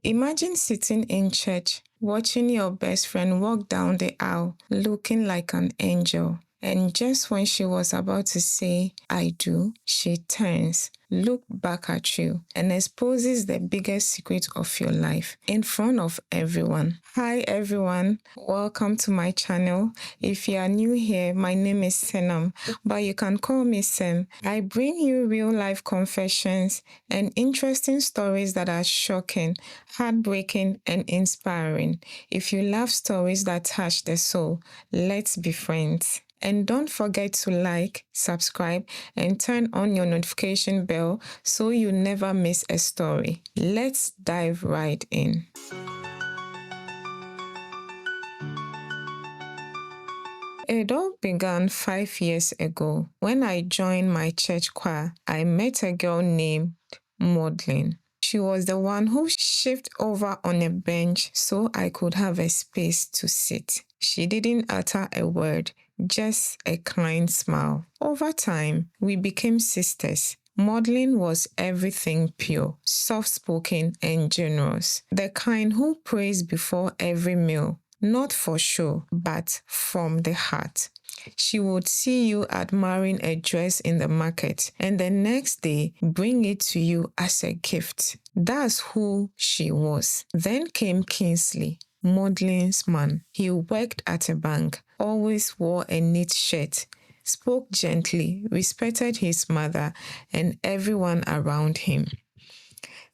Imagine sitting in church, watching your best friend walk down the aisle, looking like an angel. And just when she was about to say, I do, she turns, looks back at you, and exposes the biggest secret of your life in front of everyone. Hi everyone, welcome to my channel. If you are new here, my name is Senam, but you can call me Sem. I bring you real life confessions and interesting stories that are shocking, heartbreaking, and inspiring. If you love stories that touch the soul, let's be friends. And don't forget to like, subscribe, and turn on your notification bell so you never miss a story. Let's dive right in. It all began 5 years ago. When I joined my church choir, I met a girl named Maudlin. She was the one who shifted over on a bench so I could have a space to sit. She didn't utter a word, just a kind smile. Over time, we became sisters. Maudlin was everything pure, soft-spoken, and generous. The kind who prays before every meal, not for show, but from the heart. She would see you admiring a dress in the market and the next day bring it to you as a gift. That's who she was. Then came Kingsley, Maudlin's man. He worked at a bank, always wore a neat shirt, spoke gently, respected his mother and everyone around him.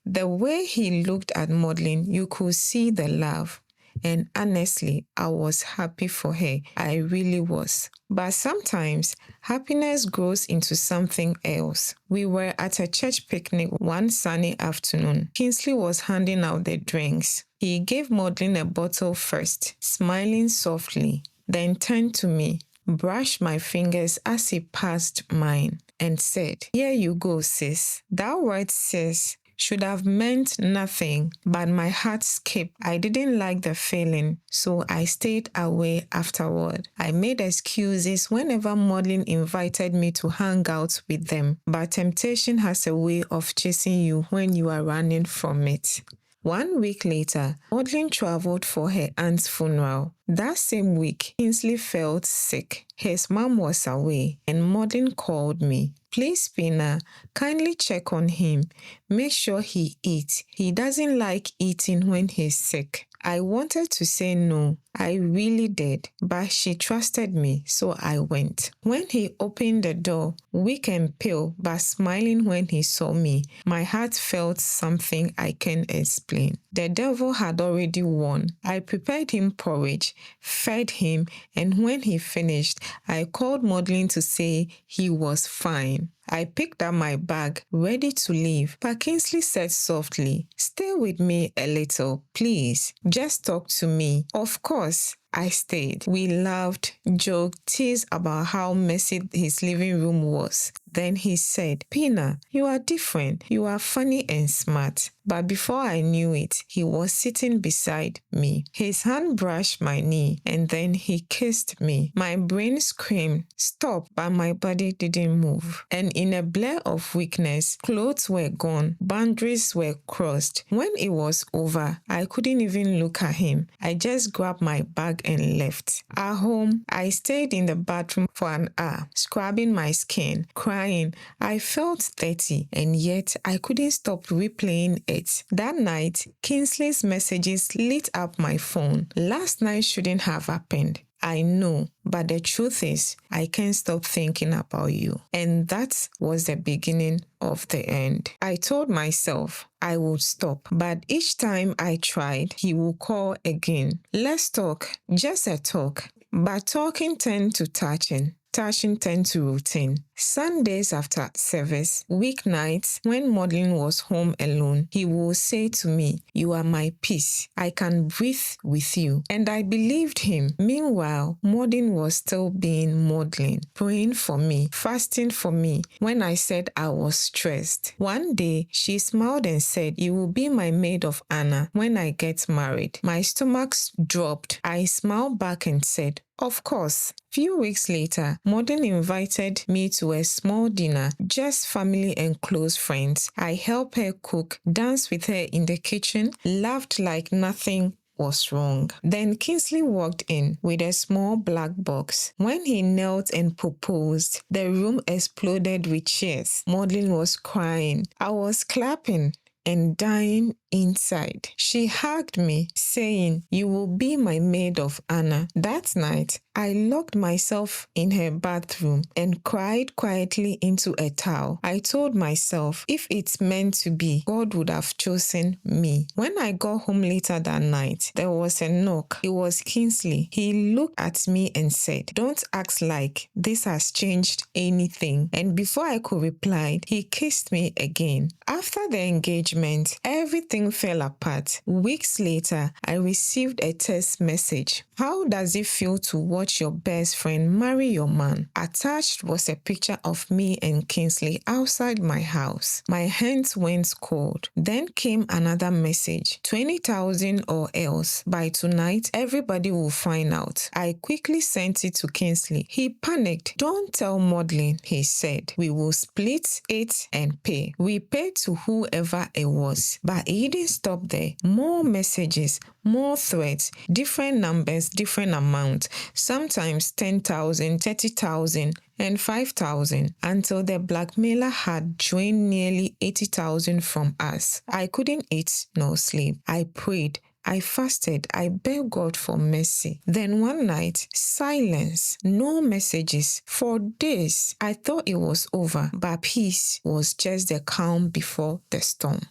The way he looked at Maudlin, you could see the love. And honestly, I was happy for her. I really was. But sometimes, happiness grows into something else. We were at a church picnic one sunny afternoon. Kingsley was handing out the drinks. He gave Maudlin a bottle first, smiling softly, then turned to me, brushed my fingers as he passed mine, and said, "Here you go, sis." That word, sis, should have meant nothing, but my heart skipped. I didn't like the feeling, so I stayed away afterward. I made excuses whenever Maudlin invited me to hang out with them, but temptation has a way of chasing you when you are running from it. 1 week later, Maudlin traveled for her aunt's funeral. That same week, Kingsley felt sick. His mom was away, and Maudlin called me. "Please, Pina, kindly check on him. Make sure he eats. He doesn't like eating when he's sick." I wanted to say no. I really did, but she trusted me, so I went. When he opened the door, weak and pale, but smiling when he saw me, my heart felt something I can't explain. The devil had already won. I prepared him porridge, fed him, and when he finished, I called Maudlin to say he was fine. I picked up my bag, ready to leave, but Kingsley said softly, "Stay with me a little, please. Just talk to me." Of course, I stayed. We laughed, joked, teased about how messy his living room was. Then he said, "Pina, you are different. You are funny and smart." But before I knew it, he was sitting beside me. His hand brushed my knee and then he kissed me. My brain screamed, "Stop," but my body didn't move. And in a blur of weakness, clothes were gone, boundaries were crossed. When it was over, I couldn't even look at him. I just grabbed my bag and left. At home, I stayed in the bathroom for an hour, scrubbing my skin, crying. I felt dirty, and yet I couldn't stop replaying it. That night, Kingsley's messages lit up my phone. Last night shouldn't have happened. I know, but the truth is, I can't stop thinking about you. And that was the beginning of the end. I told myself I would stop, but each time I tried, he would call again. "Let's talk," just a talk. But talking turned to touching. Touching turned to routine. Sundays after service, weeknights, when Maudlin was home alone, he would say to me, "You are my peace. I can breathe with you." And I believed him. Meanwhile, Maudlin was still being Maudlin, praying for me, fasting for me when I said I was stressed. One day, she smiled and said, "You will be my maid of honor when I get married." My stomach dropped. I smiled back and said, Of course, few weeks later, Modern invited me to a small dinner, just family and close friends. I helped her cook, danced with her in the kitchen, laughed like nothing was wrong. Then Kingsley walked in with a small black box. When he knelt and proposed, the room exploded with cheers. Maudlin was crying. I was clapping and dying inside. She hugged me, saying, "You will be my maid of honor." That night, I locked myself in her bathroom and cried quietly into a towel. I told myself, if it's meant to be, God would have chosen me. When I got home later that night, there was a knock. It was Kingsley. He looked at me and said, "Don't act like this has changed anything." And before I could reply, he kissed me again. After the engagement, everything fell apart. Weeks later, I received a text message. "How does it feel to watch your best friend marry your man?" Attached was a picture of me and Kingsley outside my house. My hands went cold. Then came another message, 20,000 or else. By tonight, everybody will find out. I quickly sent it to Kingsley. He panicked. "Don't tell Maudlin," he said. "We will split it and pay." We paid to whoever it was. But he didn't stop there. More messages, more threats, different numbers, different amounts, sometimes 10,000, 30,000, and 5,000, until the blackmailer had drained nearly 80,000 from us. I couldn't eat nor sleep. I prayed. I fasted. I begged God for mercy. Then one night, silence, no messages. For days, I thought it was over, but peace was just the calm before the storm.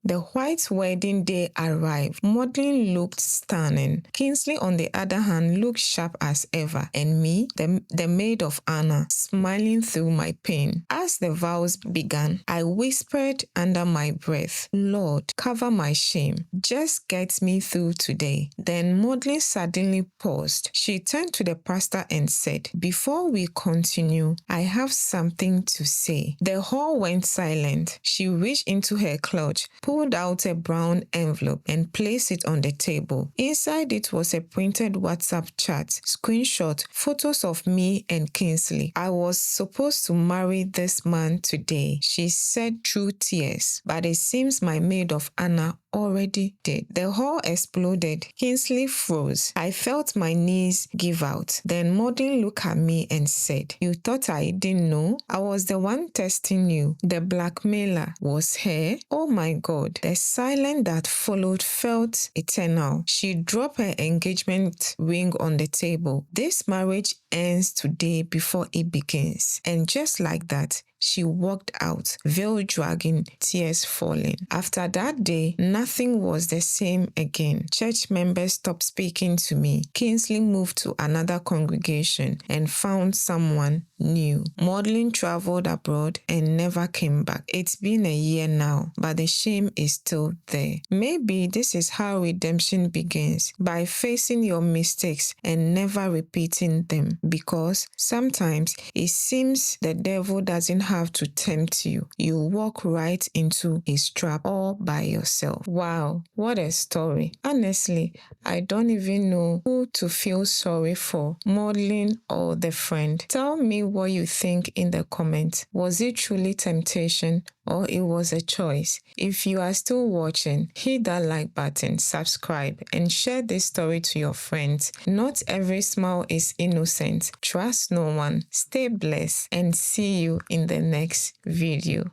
The white wedding day arrived. Maudlin looked stunning. Kingsley, on the other hand, looked sharp as ever. And me, the maid of honor, smiling through my pain. As the vows began, I whispered under my breath, "Lord, cover my shame. Just get me through today." Then Maudlin suddenly paused. She turned to the pastor and said, "Before we continue, I have something to say." The hall went silent. She reached into her clutch, pulled out a brown envelope and placed it on the table. Inside it was a printed WhatsApp chat, screenshot, photos of me and Kingsley. "I was supposed to marry this man today," she said through tears, "but it seems my maid of honor already did." The hall exploded. Kingsley froze. I felt my knees give out. Then Maudlin looked at me and said, "You thought I didn't know? I was the one testing you. The blackmailer was her." Oh my God. The silence that followed felt eternal. She dropped her engagement ring on the table. "This marriage ends today before it begins." And just like that, she walked out, veil dragging, tears falling. After that day, nothing was the same again. Church members stopped speaking to me. Kingsley moved to another congregation and found someone new. Maudlin traveled abroad and never came back. It's been a year now, but the shame is still there. Maybe this is how redemption begins, by facing your mistakes and never repeating them, because sometimes it seems the devil doesn't have to tempt you. You walk right into his trap all by yourself. Wow, what a story. Honestly, I don't even know who to feel sorry for, Maudlin or the friend. Tell me what you think in the comments. Was it truly temptation or it was a choice? If you are still watching, hit that like button, subscribe, and share this story to your friends. Not every smile is innocent. Trust no one. Stay blessed and see you in the next video.